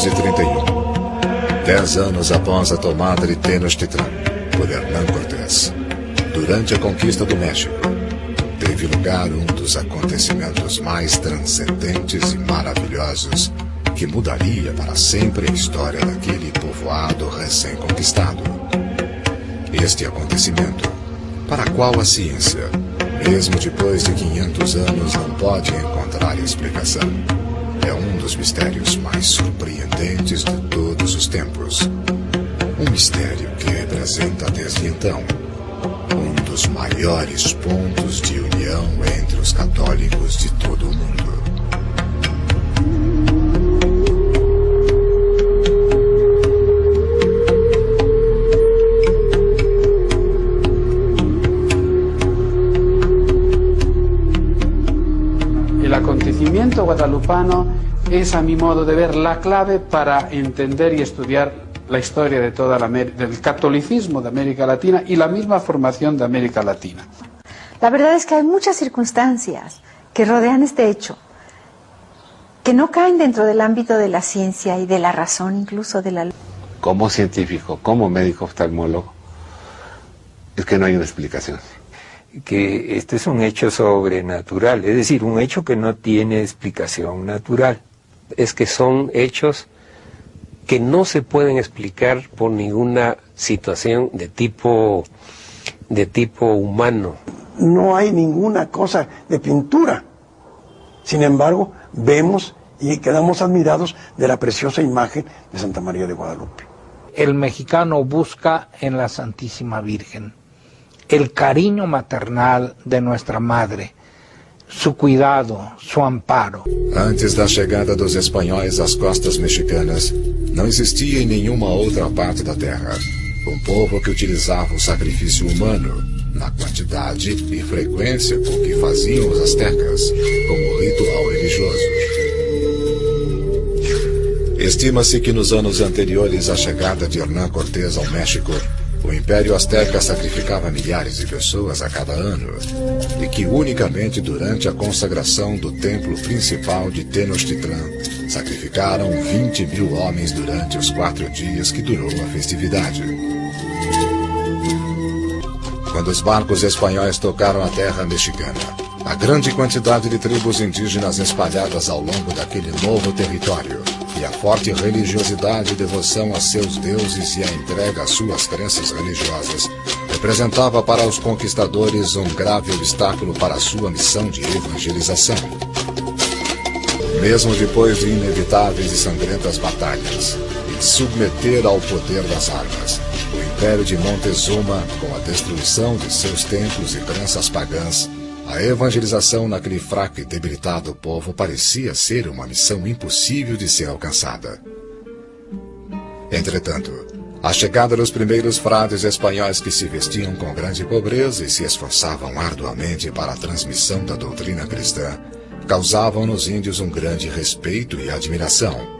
1531, 10 anos após a tomada de Tenochtitlan por Hernán Cortés, durante a conquista do México, teve lugar um dos acontecimentos mais transcendentes e maravilhosos que mudaria para sempre a história daquele povoado recém-conquistado. Este acontecimento, para qual a ciência, mesmo depois de 500 anos, não pode encontrar explicação, é um dos mistérios mais surpreendentes de todos os tempos. Um mistério que representa desde então um dos maiores pontos de união entre os católicos de todo o mundo. El acontecimiento guadalupano es, a mi modo de ver, la clave para entender y estudiar la historia de toda del catolicismo de América Latina y la misma formación de América Latina. La verdad es que hay muchas circunstancias que rodean este hecho, que no caen dentro del ámbito de la ciencia y de la razón, incluso de la... Como científico, como médico oftalmólogo, es que no hay una explicación. Que este es un hecho sobrenatural, es decir, un hecho que no tiene explicación natural. Es que son hechos que no se pueden explicar por ninguna situación de tipo humano. No hay ninguna cosa de pintura. Sin embargo, vemos y quedamos admirados de la preciosa imagen de Santa María de Guadalupe. El mexicano busca en la Santísima Virgen el cariño maternal de nuestra madre, su cuidado, su amparo. Antes da chegada dos espanhóis às costas mexicanas, não existia em nenhuma outra parte da terra um povo que utilizava o sacrifício humano na quantidade e frequência com que faziam os astecas como ritual religioso. Estima-se que nos anos anteriores à chegada de Hernán Cortés ao México, o Império Azteca sacrificava milhares de pessoas a cada ano, e que unicamente durante a consagração do templo principal de Tenochtitlan sacrificaram 20.000 homens durante os 4 dias que durou a festividade. Quando os barcos espanhóis tocaram a terra mexicana, a grande quantidade de tribos indígenas espalhadas ao longo daquele novo território e a forte religiosidade e devoção a seus deuses e a entrega às suas crenças religiosas representava para os conquistadores um grave obstáculo para a sua missão de evangelização. Mesmo depois de inevitáveis e sangrentas batalhas e de submeter ao poder das armas, o Império de Montezuma, com a destruição de seus templos e crenças pagãs, a evangelização naquele fraco e debilitado povo parecia ser uma missão impossível de ser alcançada. Entretanto, a chegada dos primeiros frades espanhóis que se vestiam com grande pobreza e se esforçavam arduamente para a transmissão da doutrina cristã, causavam nos índios um grande respeito e admiração.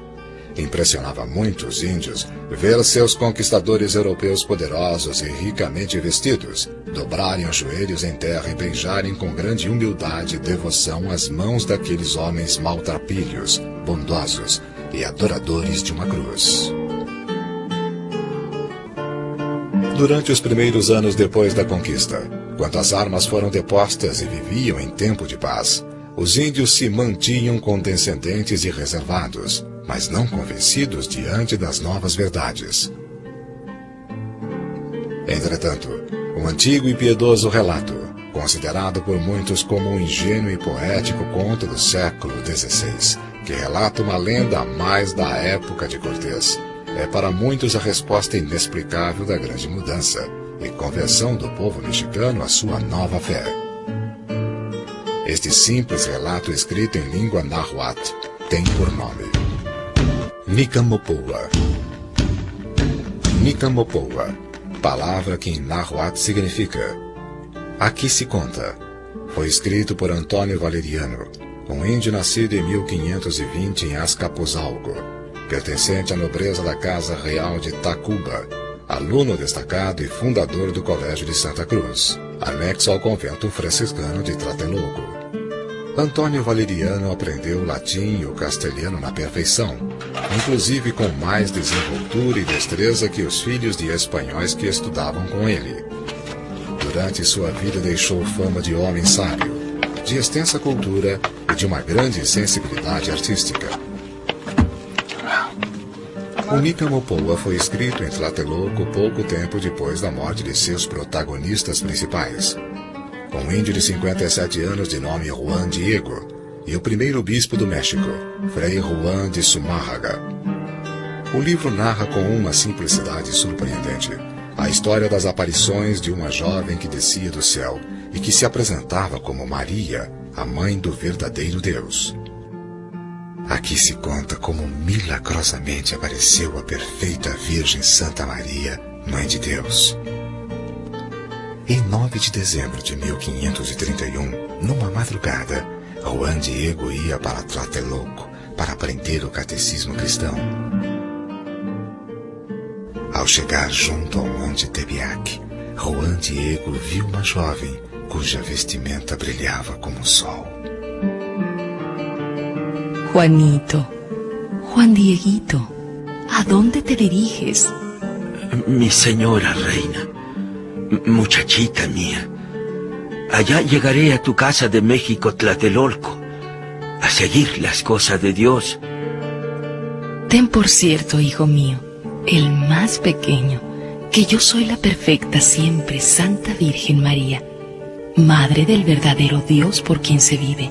Impressionava muito os índios ver seus conquistadores europeus poderosos e ricamente vestidos dobrarem os joelhos em terra e beijarem com grande humildade e devoção as mãos daqueles homens maltrapilhos, bondosos e adoradores de uma cruz. Durante os primeiros anos depois da conquista, quando as armas foram depostas e viviam em tempo de paz, os índios se mantinham condescendentes e reservados, mas não convencidos diante das novas verdades. Entretanto, um antigo e piedoso relato, considerado por muitos como um ingênuo e poético conto do século XVI, que relata uma lenda mais da época de Cortés, é para muitos a resposta inexplicável da grande mudança e conversão do povo mexicano à sua nova fé. Este simples relato escrito em língua náhuatl tem por nome Nicamopoa. Nicamopoa, palavra que em náhuatl significa aqui se conta, foi escrito por Antônio Valeriano, um índio nascido em 1520 em Azcapotzalco, pertencente à nobreza da Casa Real de Tacuba, aluno destacado e fundador do Colégio de Santa Cruz, anexo ao convento franciscano de Tlatelolco. Antônio Valeriano aprendeu latim e o castelhano na perfeição, inclusive com mais desenvoltura e destreza que os filhos de espanhóis que estudavam com ele. Durante sua vida deixou fama de homem sábio, de extensa cultura e de uma grande sensibilidade artística. O Nicamapoa foi escrito em Tlatelolco pouco tempo depois da morte de seus protagonistas principais. Um índio de 57 anos de nome Juan Diego e o primeiro bispo do México, Frei Juan de Zumárraga. O livro narra com uma simplicidade surpreendente a história das aparições de uma jovem que descia do céu e que se apresentava como Maria, a mãe do verdadeiro Deus. Aqui se conta como milagrosamente apareceu a perfeita Virgem Santa Maria, Mãe de Deus. Em 9 de dezembro de 1531, numa madrugada, Juan Diego ia para Tlatelolco para aprender o catecismo cristão. Ao chegar junto ao Monte Tepeyac, Juan Diego viu uma jovem cuja vestimenta brilhava como o sol. Juanito, Juan Dieguito, ¿a dónde te diriges? Mi señora reina, muchachita mía, allá llegaré a tu casa de México, Tlatelolco, a seguir las cosas de Dios. Ten por cierto, hijo mío, el más pequeño, que yo soy la perfecta siempre Santa Virgen María, Madre del verdadero Dios por quien se vive.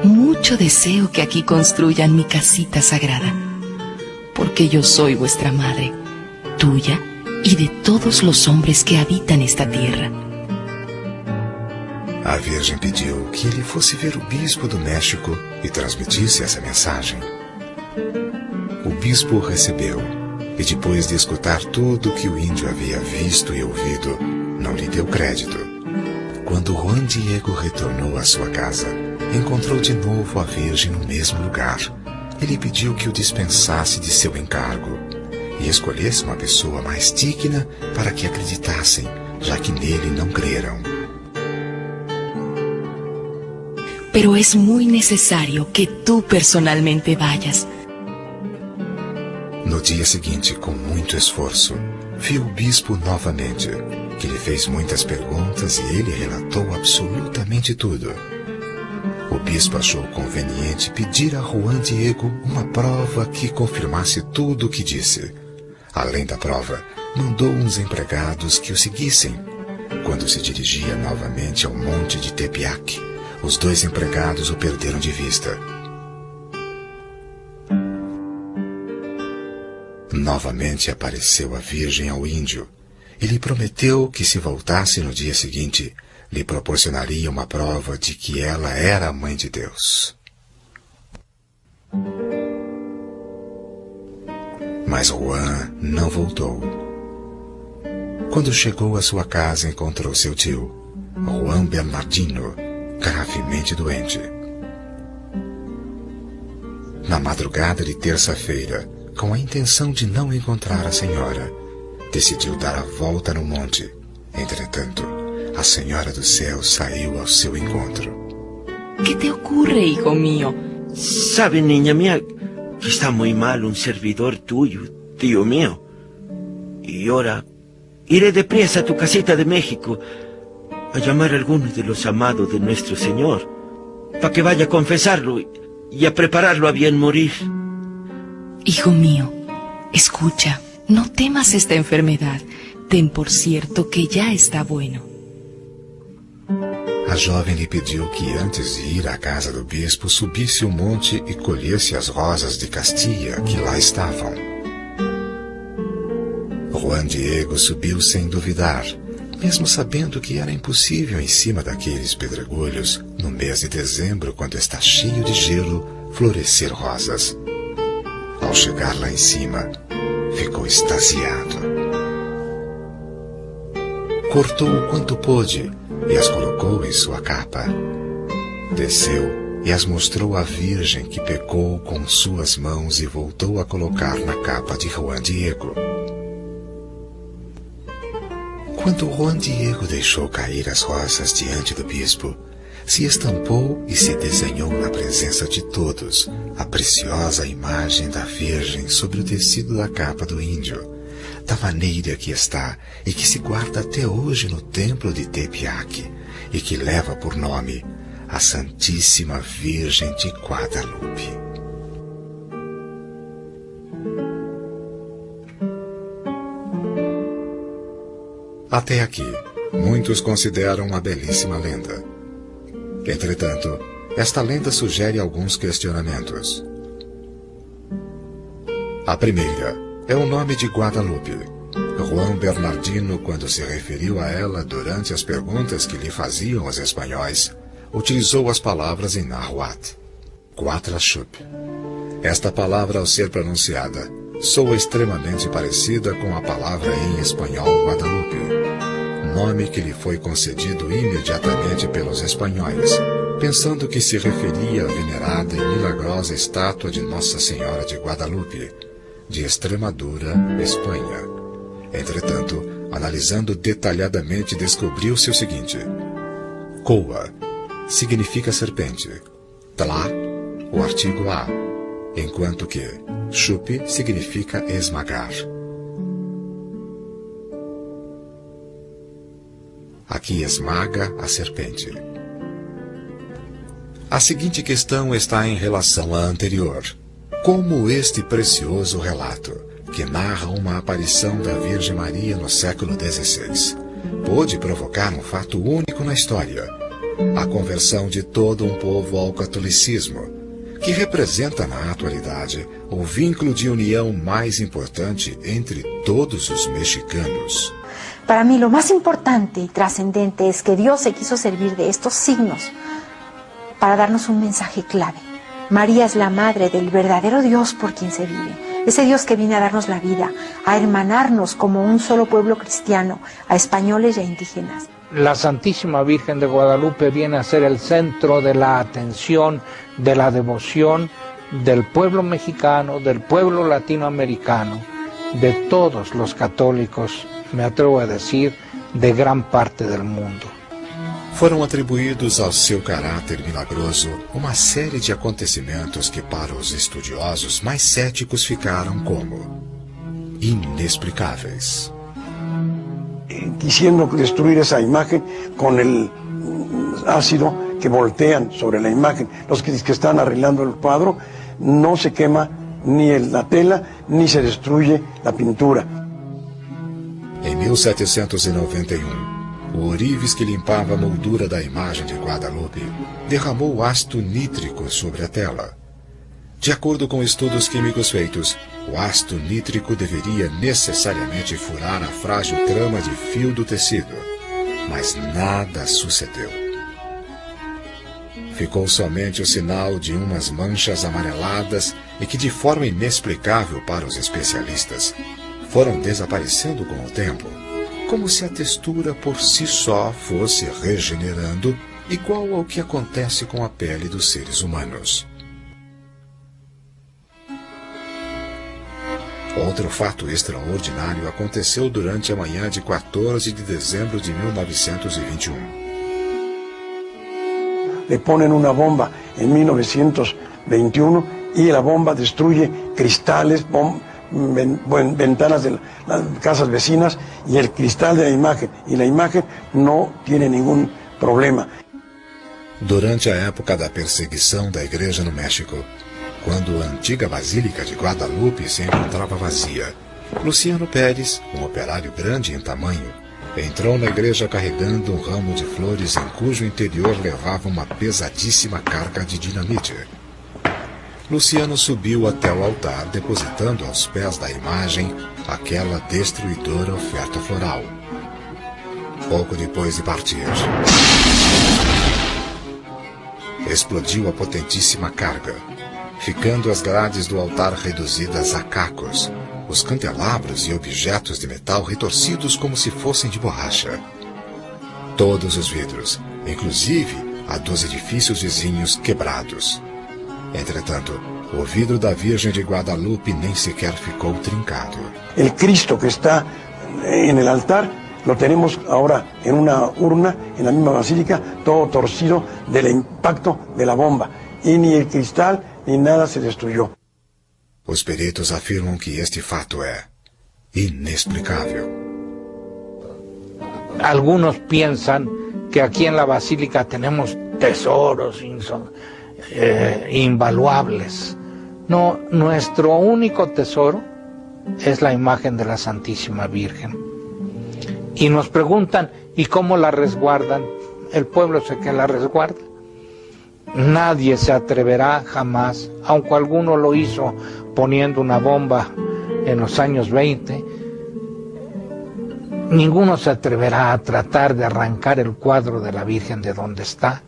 Mucho deseo que aquí construyan mi casita sagrada, porque yo soy vuestra madre, tuya y de todos los hombres que habitan esta tierra. A Virgem pediu que ele fosse ver o bispo do México e transmitisse essa mensagem. O bispo recebeu e, depois de escutar tudo o que o índio havia visto e ouvido, não lhe deu crédito. Quando Juan Diego retornou à sua casa, encontrou de novo a Virgem no mesmo lugar. Ele pediu que o dispensasse de seu encargo e escolhesse uma pessoa mais digna para que acreditassem, já que nele não creram. Pero es muy necesario que tú personalmente vayas. No dia seguinte, com muito esforço, viu o bispo novamente, que lhe fez muitas perguntas e ele relatou absolutamente tudo. O bispo achou conveniente pedir a Juan Diego uma prova que confirmasse tudo o que disse. Além da prova, mandou uns empregados que o seguissem. Quando se dirigia novamente ao monte de Tepeyac, os dois empregados o perderam de vista. Novamente apareceu a Virgem ao índio e lhe prometeu que, se voltasse no dia seguinte, lhe proporcionaria uma prova de que ela era a Mãe de Deus. Mas Juan não voltou. Quando chegou à sua casa, encontrou seu tio, Juan Bernardino, gravemente doente. Na madrugada de terça-feira, com a intenção de não encontrar a senhora, decidiu dar a volta no monte. Entretanto, a Senhora do Céu saiu ao seu encontro. ¿Qué te ocurre, hijo mío? Sabe, niña mía, que está muy mal un servidor tuyo, tío mío. Y ahora iré deprisa a tu casita de México a llamar a alguno de los amados de nuestro Señor, para que vaya a confesarlo y a prepararlo a bien morir. Hijo mío, escucha, no temas esta enfermedad. Ten por cierto que ya está bueno. A jovem lhe pediu que, antes de ir à casa do bispo, subisse o monte e colhesse as rosas de Castilla que lá estavam. Juan Diego subiu sem duvidar, mesmo sabendo que era impossível em cima daqueles pedregulhos, no mês de dezembro, quando está cheio de gelo, florescer rosas. Ao chegar lá em cima, ficou extasiado. Cortou o quanto pôde e as colocou em sua capa. Desceu e as mostrou à Virgem, que pegou com suas mãos e voltou a colocar na capa de Juan Diego. Quando Juan Diego deixou cair as rosas diante do bispo, se estampou e se desenhou na presença de todos a preciosa imagem da Virgem sobre o tecido da capa do índio, da maneira que está e que se guarda até hoje no templo de Tepeyac e que leva por nome a Santíssima Virgem de Guadalupe. Até aqui, muitos consideram uma belíssima lenda. Entretanto, esta lenda sugere alguns questionamentos. A primeira é o nome de Guadalupe. Juan Bernardino, quando se referiu a ela durante as perguntas que lhe faziam os espanhóis, utilizou as palavras em náhuatl, Guatlachup. Esta palavra, ao ser pronunciada, soa extremamente parecida com a palavra em espanhol Guadalupe, nome que lhe foi concedido imediatamente pelos espanhóis, pensando que se referia à venerada e milagrosa estátua de Nossa Senhora de Guadalupe, de Extremadura, Espanha. Entretanto, analisando detalhadamente, descobriu-se o seguinte: Coa significa serpente, Tla, o artigo a, enquanto que chupe significa esmagar. Aqui esmaga a serpente. A seguinte questão está em relação à anterior. Como este precioso relato, que narra uma aparição da Virgem Maria no século XVI, pôde provocar um fato único na história, a conversão de todo um povo ao catolicismo, que representa na atualidade o vínculo de união mais importante entre todos os mexicanos. Para mí lo más importante y trascendente es que Dios se quiso servir de estos signos para darnos un mensaje clave. María es la madre del verdadero Dios por quien se vive. Ese Dios que viene a darnos la vida, a hermanarnos como un solo pueblo cristiano, a españoles y a indígenas. La Santísima Virgen de Guadalupe viene a ser el centro de la atención, de la devoción del pueblo mexicano, del pueblo latinoamericano, de todos los católicos, me atrevo a decir, de gran parte del mundo. Foram atribuídos ao seu caráter milagroso uma série de acontecimentos que para os estudiosos mais céticos ficaram como inexplicáveis. Quisieron destruir esa imagen con el ácido que voltean sobre la imagen. Los que están arreglando el cuadro, no se quema ni la tela, ni se destruye la pintura. Em 1791, o ourives que limpava a moldura da imagem de Guadalupe derramou ácido nítrico sobre a tela. De acordo com estudos químicos feitos, o ácido nítrico deveria necessariamente furar a frágil trama de fio do tecido, mas nada sucedeu. Ficou somente o sinal de umas manchas amareladas e que, de forma inexplicável para os especialistas, foram desaparecendo com o tempo, como se a textura por si só fosse regenerando, igual ao que acontece com a pele dos seres humanos. Outro fato extraordinário aconteceu durante a manhã de 14 de dezembro de 1921. Le ponen una bomba en 1921 y la bomba destruye cristales, ventanas de las casas vecinas y el cristal de la imagen. Y la imagen no tiene ningún problema. Durante a época da perseguição da igreja no México, quando a antiga Basílica de Guadalupe se encontrava vazia, Luciano Pérez, um operário grande em tamanho, entrou na igreja carregando um ramo de flores em cujo interior levava uma pesadíssima carga de dinamite. Luciano subiu até o altar, depositando aos pés da imagem aquela destruidora oferta floral. Pouco depois de partir, explodiu a potentíssima carga, ficando as grades do altar reduzidas a cacos, os candelabros e objetos de metal retorcidos como se fossem de borracha. Todos os vidros, inclusive a dos edifícios vizinhos, quebrados. Entretanto, o vidro da Virgem de Guadalupe nem sequer ficou trincado. El Cristo que está en el altar Lo tenemos ahora en una urna, en la misma basílica, todo torcido del impacto de la bomba. Y ni el cristal ni nada se destruyó. Os peritos afirmam que este fato é inexplicável. Algunos piensan que aquí en la basílica tenemos tesoros invaluables. No, nuestro único tesoro es la imagen de la Santísima Virgen. Y nos preguntan, ¿y cómo la resguardan? El pueblo es el que la resguarda. Nadie se atreverá jamás, aunque alguno lo hizo poniendo una bomba en los años 20, ninguno se atreverá a tratar de arrancar el cuadro de la Virgen de donde está.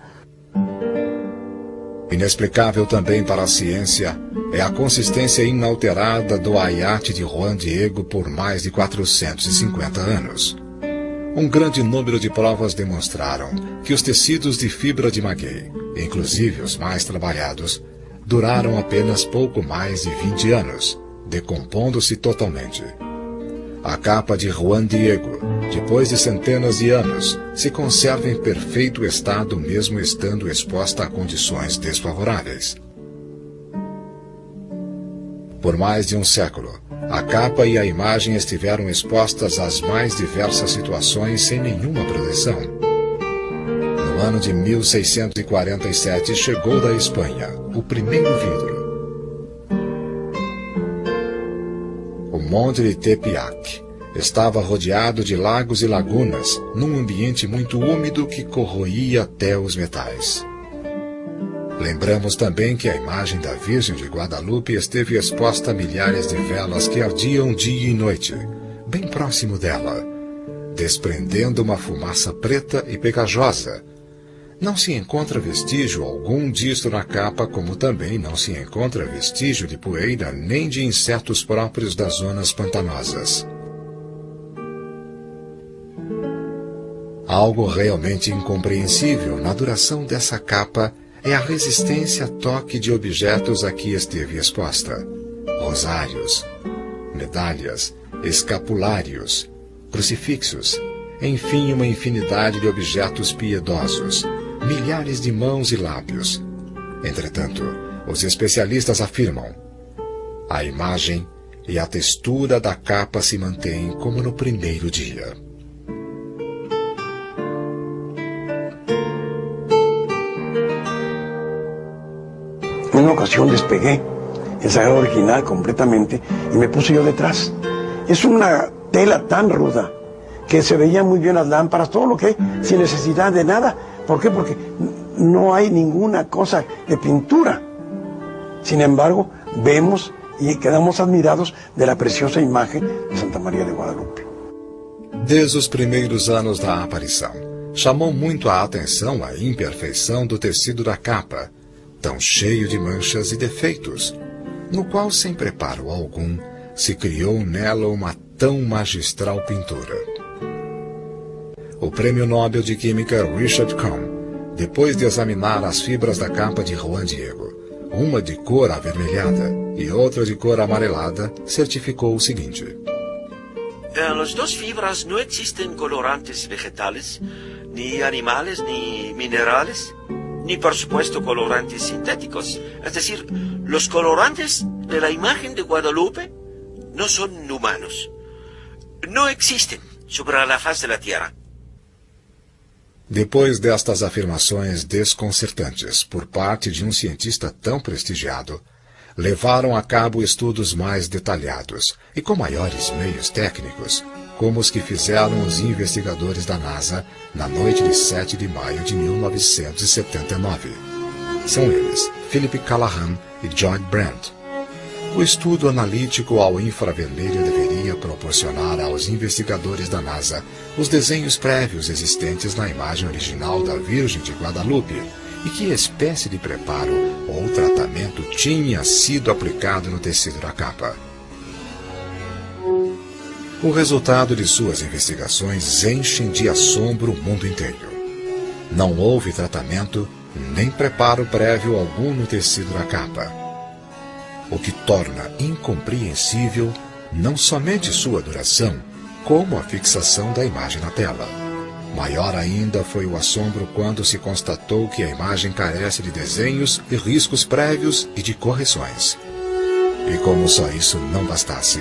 Inexplicável também para a ciência é a consistência inalterada do aiate de Juan Diego por mais de 450 anos. Um grande número de provas demonstraram que os tecidos de fibra de maguey, inclusive os mais trabalhados, duraram apenas pouco mais de 20 anos, decompondo-se totalmente. A capa de Juan Diego, depois de centenas de anos, se conserva em perfeito estado mesmo estando exposta a condições desfavoráveis. Por mais de um século, a capa e a imagem estiveram expostas às mais diversas situações sem nenhuma proteção. No ano de 1647 chegou da Espanha o primeiro vidro. O Monte de Tepeyac estava rodeado de lagos e lagunas, num ambiente muito úmido que corroía até os metais. Lembramos também que a imagem da Virgem de Guadalupe esteve exposta a milhares de velas que ardiam dia e noite, bem próximo dela, desprendendo uma fumaça preta e pegajosa. Não se encontra vestígio algum disto na capa, como também não se encontra vestígio de poeira nem de insetos próprios das zonas pantanosas. Algo realmente incompreensível na duração dessa capa é a resistência a toque de objetos a que esteve exposta. Rosários, medalhas, escapulários, crucifixos, enfim uma infinidade de objetos piedosos, milhares de mãos e lábios. Entretanto, os especialistas afirmam: a imagem e a textura da capa se mantêm como no primeiro dia. En una ocasión despegué el sagrado original completamente y me puse yo detrás. Es una tela tan ruda que se veían muy bien las lámparas, todo lo que hay, sin necesidad de nada. ¿Por qué? Porque no hay ninguna cosa de pintura. Sin embargo, vemos y quedamos admirados de la preciosa imagen de Santa María de Guadalupe. Desde os primeiros anos da aparição, chamou muito a atenção a imperfeição do tecido da capa, tão cheio de manchas e defeitos, no qual, sem preparo algum, se criou nela uma tão magistral pintura. O Prêmio Nobel de Química Richard Cohn, depois de examinar as fibras da capa de Juan Diego, uma de cor avermelhada e outra de cor amarelada, certificou o seguinte: En las dos fibras no existen colorantes vegetales, ni animales, ni minerales, ni por supuesto colorantes sintéticos. Es decir, los colorantes de la imagen de Guadalupe no son humanos. No existen sobre la faz de la Tierra. Depois destas afirmações desconcertantes por parte de um cientista tão prestigiado, levaram a cabo estudos mais detalhados e com maiores meios técnicos, como os que fizeram os investigadores da NASA na noite de 7 de maio de 1979. São eles Philip Callahan e John Brandt. O estudo analítico ao infravermelho deveria proporcionar aos investigadores da NASA os desenhos prévios existentes na imagem original da Virgem de Guadalupe e que espécie de preparo ou tratamento tinha sido aplicado no tecido da capa. O resultado de suas investigações enche de assombro o mundo inteiro. Não houve tratamento nem preparo prévio algum no tecido da capa, o que torna incompreensível não somente sua duração, como a fixação da imagem na tela. Maior ainda foi o assombro quando se constatou que a imagem carece de desenhos e riscos prévios e de correções. E como só isso não bastasse,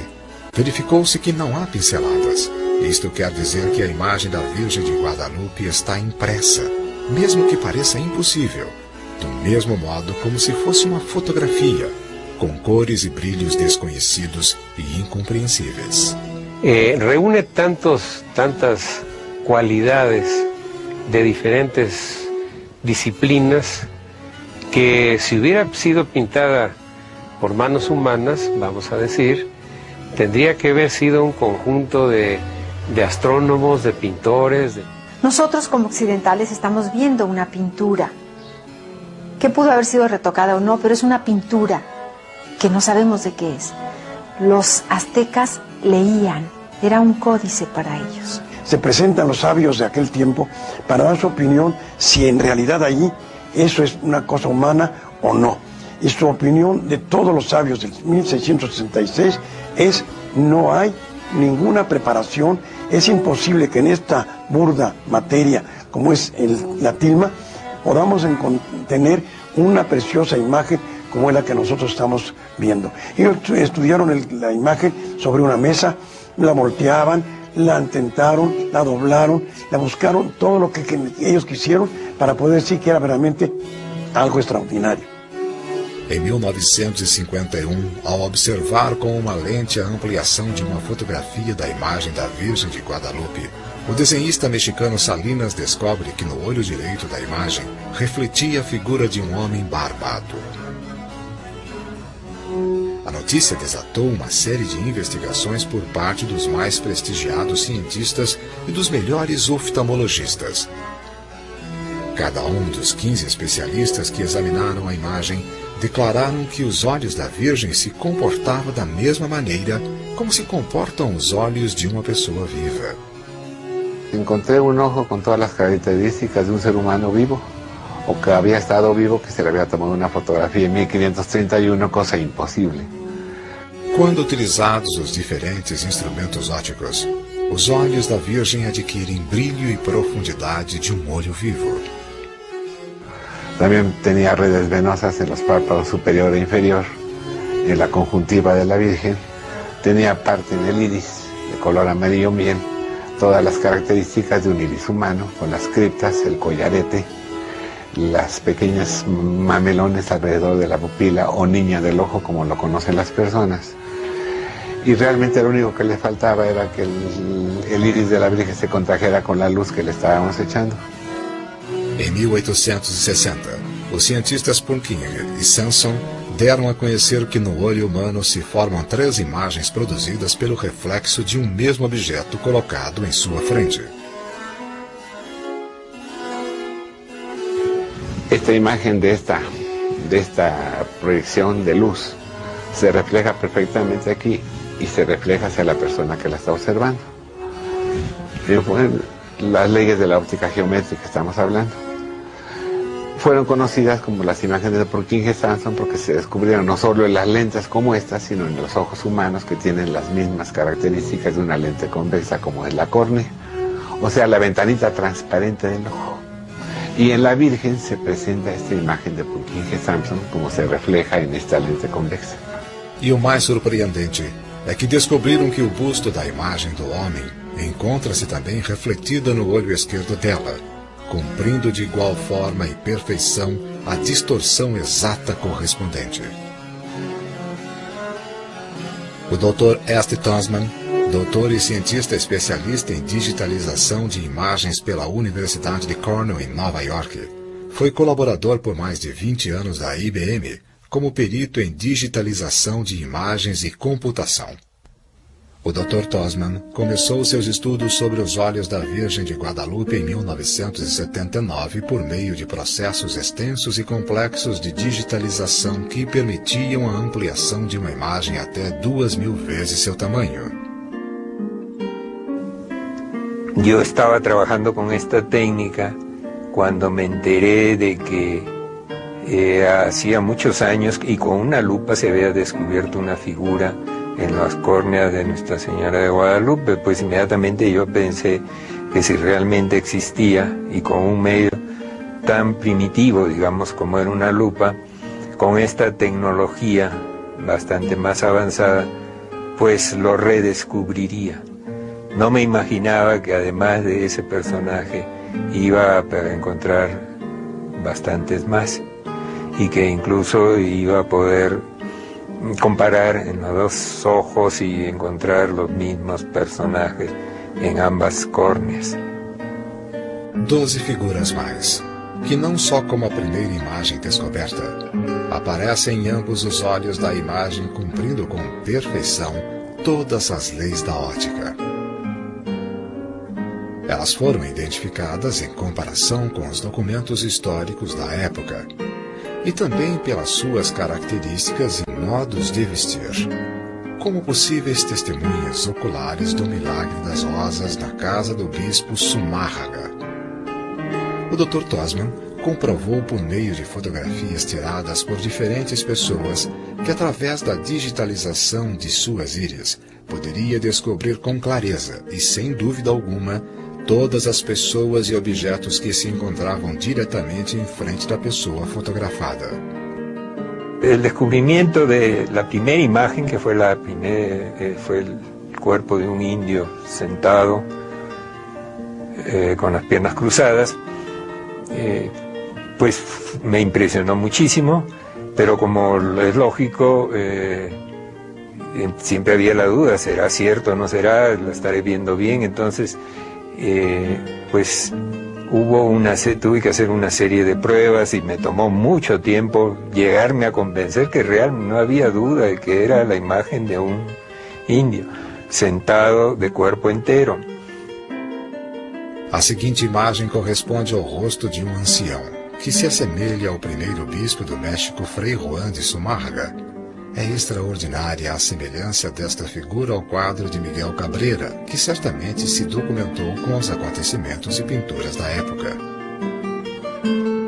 verificou-se que não há pinceladas. Isto quer dizer que a imagem da Virgem de Guadalupe está impressa, mesmo que pareça impossível, do mesmo modo como se fosse uma fotografia, com cores e brilhos desconhecidos e incompreensíveis. Reúne tantas cualidades de diferentes disciplinas que si hubiera sido pintada por manos humanas, vamos a decir, tendría que haber sido un conjunto de astrónomos, de pintores. Nosotros como occidentales estamos viendo una pintura que pudo haber sido retocada o no, pero es una pintura que no sabemos de qué es. Los aztecas leían, era un códice para ellos. Se presentan los sabios de aquel tiempo para dar su opinión si en realidad allí eso es una cosa humana o no. Y su opinión de todos los sabios del 1666 es: no hay ninguna preparación, es imposible que en esta burda materia como es la tilma podamos tener una preciosa imagen como es la que nosotros estamos viendo. Ellos estudiaron la imagen sobre una mesa, la volteaban, la intentaron, la doblaron, la buscaron, todo lo que ellos quisieron para poder decir que era verdaderamente algo extraordinario. Em 1951, ao observar com uma lente a ampliação de uma fotografia da imagem da Virgem de Guadalupe, o desenhista mexicano Salinas descobre que no olho direito da imagem refletia a figura de um homem barbado. A notícia desatou uma série de investigações por parte dos mais prestigiados cientistas e dos melhores oftalmologistas. Cada um dos 15 especialistas que examinaram a imagem declararam que os olhos da Virgem se comportavam da mesma maneira como se comportam os olhos de uma pessoa viva. Encontré un ojo con todas las características de un ser humano vivo, o que había estado vivo, que se le había tomado una fotografía en 1531, cosa imposible. Quando utilizados os diferentes instrumentos ópticos, os olhos da Virgem adquirem brilho e profundidade de um olho vivo. También tenía redes venosas en los párpados superior e inferior, en la conjuntiva de la Virgen. Tenía parte en el iris, de color amarillo miel, todas las características de un iris humano, con las criptas, el collarete, las pequeñas mamelones alrededor de la pupila o niña del ojo, como lo conocen las personas. Y realmente lo único que le faltaba era que el iris de la Virgen se contagiara con la luz que le estábamos echando. Em 1860, os cientistas Purkinje e Sanson deram a conhecer que no olho humano se formam 3 imagens produzidas pelo reflexo de um mesmo objeto colocado em sua frente. Esta imagen de esta proyección de luz se refleja perfectamente aquí y se refleja hacia la persona que la está observando. Las leyes de la óptica geométrica estamos hablando. Fueron conocidas como las imágenes de Purkinje y Sanson porque se descubrieron no solo en las lentes como estas, sino en los ojos humanos que tienen las mismas características de una lente convexa como es la córnea, o sea, la ventanita transparente del ojo. Y en la Virgen se presenta esta imagen de Purkinje y Sanson como se refleja en esta lente convexa. E o mais surpreendente é que descobriram que o busto da imagem do homem encontra-se também refletida no olho esquerdo dela, cumprindo de igual forma e perfeição a distorção exata correspondente. O Dr. St. Tosman, doutor e cientista especialista em digitalização de imagens pela Universidade de Cornell, em Nova York, foi colaborador por mais de 20 anos da IBM como perito em digitalização de imagens e computação. O Dr. Tosman começou seus estudos sobre os olhos da Virgem de Guadalupe em 1979 por meio de processos extensos e complexos de digitalização que permitiam a ampliação de uma imagem até 2.000 vezes seu tamanho. Yo estaba trabajando con esta técnica cuando me enteré de que hacía muchos años y con una lupa se había descubierto una figura en las córneas de Nuestra Señora de Guadalupe, pues inmediatamente yo pensé que si realmente existía y con un medio tan primitivo, digamos, como era una lupa, con esta tecnología bastante más avanzada, pues lo redescubriría. No me imaginaba que además de ese personaje iba a encontrar bastantes más y que incluso iba a poder comparar en los dos ojos y encontrar los mismos personajes em ambas córneas. 12 figuras mais, que não só como a primeira imagem descoberta, aparecem em ambos os olhos da imagem cumprindo com perfeição todas as leis da ótica. Elas foram identificadas em comparação com os documentos históricos da época e também pelas suas características e modos de vestir, como possíveis testemunhas oculares do milagre das rosas na casa do bispo Zumárraga. O Dr. Tosman comprovou por meio de fotografias tiradas por diferentes pessoas que, através da digitalização de suas íris, poderia descobrir com clareza e sem dúvida alguma todas as pessoas e objetos que se encontravam diretamente em frente da pessoa fotografada. El descubrimiento de la primera imagen, que fue fue el cuerpo de un indio sentado con las piernas cruzadas, pues me impresionó muchísimo, pero como es lógico, siempre había la duda, ¿será cierto o no será? ¿Lo estaré viendo bien? Entonces, pues tuve que hacer una serie de pruebas y me tomó mucho tiempo llegarme a convencer que realmente no había duda de que era la imagen de un indio sentado de cuerpo entero. A seguinte imagem corresponde ao rosto de um ancião, que se assemelha ao primeiro bispo do México, Frei Juan de Zumárraga. É extraordinária a semelhança desta figura ao quadro de Miguel Cabrera, que certamente se documentou com os acontecimentos e pinturas da época.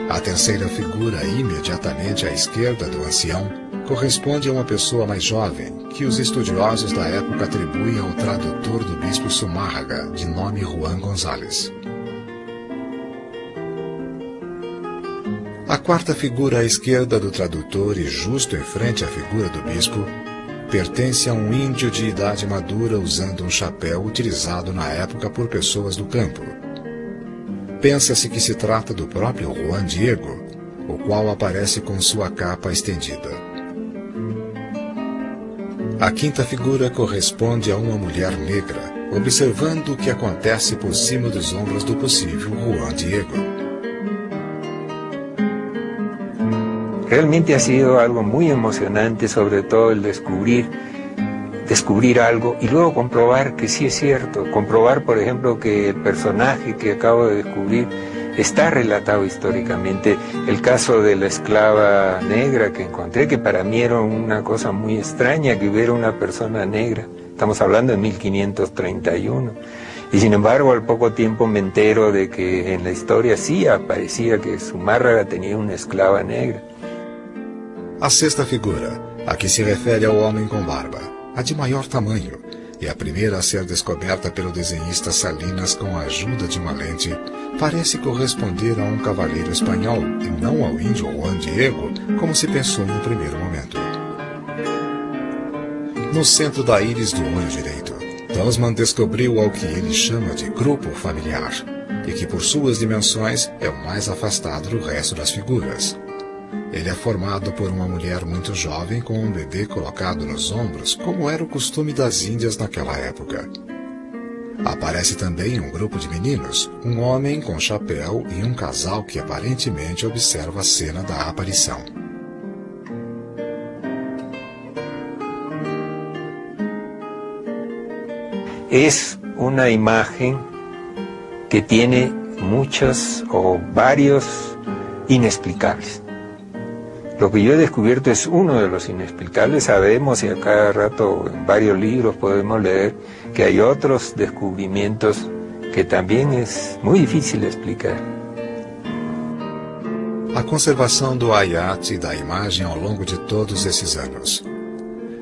A terceira figura, imediatamente à esquerda do ancião, corresponde a uma pessoa mais jovem, que os estudiosos da época atribuem ao tradutor do bispo Zumárraga, de nome Juan González. A quarta figura à esquerda do tradutor e justo em frente à figura do bispo pertence a um índio de idade madura usando um chapéu utilizado na época por pessoas do campo. Pensa-se que se trata do próprio Juan Diego, o qual aparece com sua capa estendida. A quinta figura corresponde a uma mulher negra, observando o que acontece por cima dos ombros do possível Juan Diego. Realmente ha sido algo muy emocionante, sobre todo el descubrir algo y luego comprobar que sí es cierto. Comprobar, por ejemplo, que el personaje que acabo de descubrir está relatado históricamente. El caso de la esclava negra que encontré, que para mí era una cosa muy extraña que hubiera una persona negra. Estamos hablando de 1531. Y sin embargo, al poco tiempo me entero de que en la historia sí aparecía que Zumárraga tenía una esclava negra. A sexta figura, a que se refere ao homem com barba, a de maior tamanho, e a primeira a ser descoberta pelo desenhista Salinas com a ajuda de uma lente, parece corresponder a um cavaleiro espanhol e não ao índio Juan Diego, como se pensou no primeiro momento. No centro da íris do olho direito, Tosman descobriu ao que ele chama de grupo familiar, e que por suas dimensões é o mais afastado do resto das figuras. Ele é formado por uma mulher muito jovem com um bebê colocado nos ombros, como era o costume das Índias naquela época. Aparece também um grupo de meninos, um homem com chapéu e um casal que aparentemente observa a cena da aparição. Es una imagen que tiene muchos o varios inexplicables. Lo que yo he descubierto es uno de los inexplicables. Sabemos y a cada rato en varios libros podemos leer que hay otros descubrimientos que también es muy difícil de explicar. A conservação do ayat e da imagem ao longo de todos esses anos.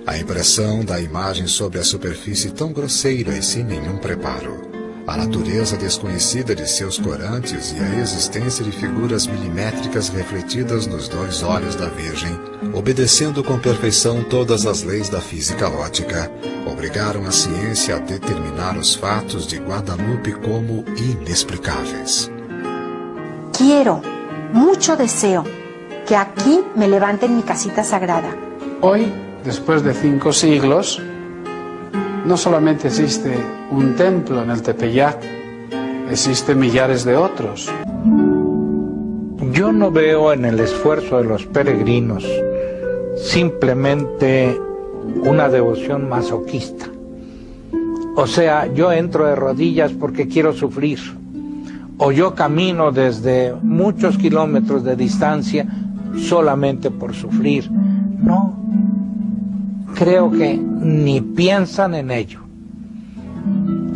A impressão da imagem sobre a superfície tão grosseira e sem nenhum preparo, a natureza desconhecida de seus corantes e a existência de figuras milimétricas refletidas nos dois olhos da Virgem, obedecendo com perfeição todas as leis da física ótica, obrigaram a ciência a determinar os fatos de Guadalupe como inexplicáveis. Quiero, mucho deseo, que aquí me levanten mi casita sagrada. Hoy, después de 5 siglos, no solamente existe un templo en el Tepeyac, existen millares de otros. Yo no veo en el esfuerzo de los peregrinos simplemente una devoción masoquista. O sea, yo entro de rodillas porque quiero sufrir, o yo camino desde muchos kilómetros de distancia solamente por sufrir. No, creo que ni piensan en ello.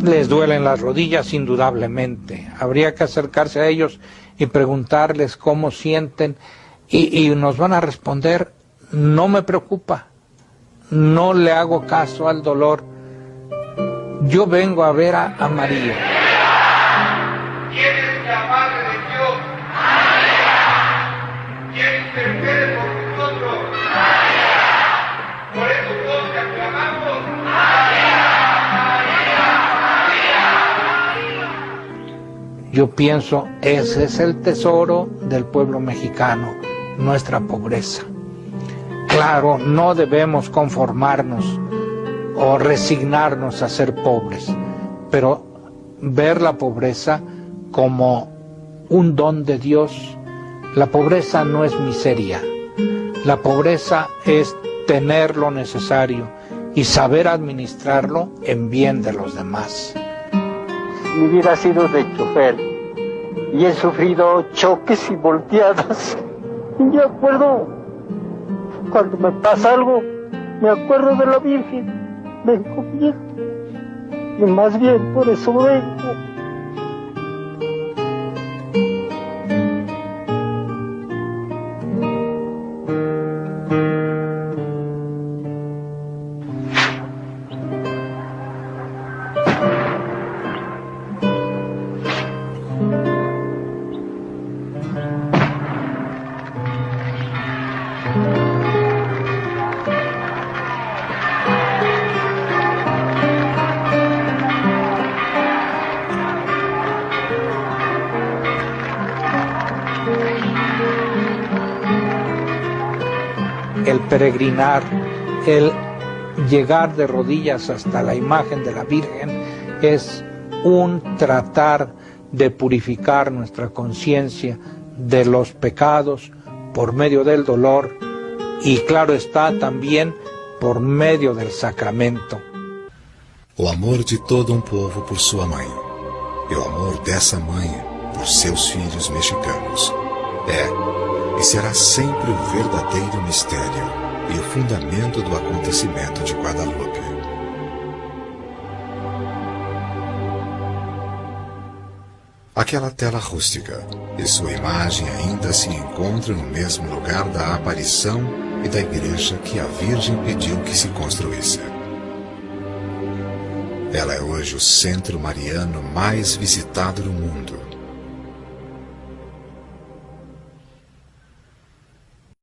Les duelen las rodillas indudablemente. Habría que acercarse a ellos y preguntarles cómo sienten y nos van a responder: no me preocupa, no le hago caso al dolor, yo vengo a ver a María. ¿Quién es la Madre de Dios? María. ¿Quién intercede por nosotros? María. Por eso todos te aclamamos. María. Yo pienso, ese es el tesoro del pueblo mexicano, nuestra pobreza. Claro, no debemos conformarnos o resignarnos a ser pobres, pero ver la pobreza como un don de Dios. La pobreza no es miseria, la pobreza es tener lo necesario y saber administrarlo en bien de los demás. Mi vida ha sido de chofer y he sufrido choques y volteadas. Y me acuerdo, cuando me pasa algo, me acuerdo de la Virgen, vengo bien. Y más bien por eso vengo. El peregrinar, el llegar de rodillas hasta la imagen de la Virgen es un tratar de purificar nuestra conciencia de los pecados por medio del dolor y, claro está, también por medio del sacramento. O amor de todo povo por sua mãe e o amor dessa mãe por seus filhos mexicanos e será sempre o verdadeiro mistério e o fundamento do acontecimento de Guadalupe. Aquela tela rústica e sua imagem ainda se encontram no mesmo lugar da aparição e da igreja que a Virgem pediu que se construísse. Ela é hoje o centro mariano mais visitado do mundo